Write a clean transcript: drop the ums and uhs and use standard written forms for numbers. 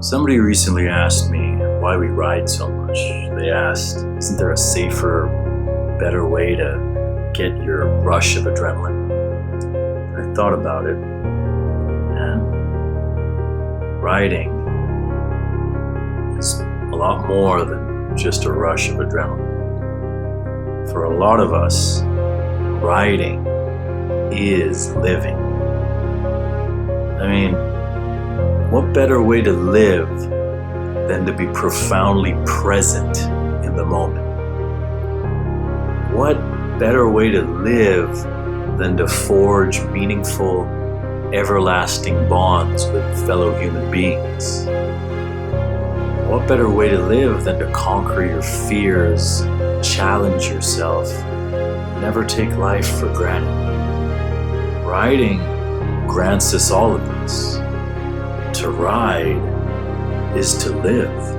Somebody recently asked me why we ride so much. They asked, isn't there a safer, better way to get your rush of adrenaline? I thought about it, and riding is a lot more than just a rush of adrenaline. For a lot of us, riding is living. I mean, what better way to live than to be profoundly present in the moment? What better way to live than to forge meaningful, everlasting bonds with fellow human beings? What better way to live than to conquer your fears, challenge yourself, never take life for granted? Riding grants us all of this. To ride is to live.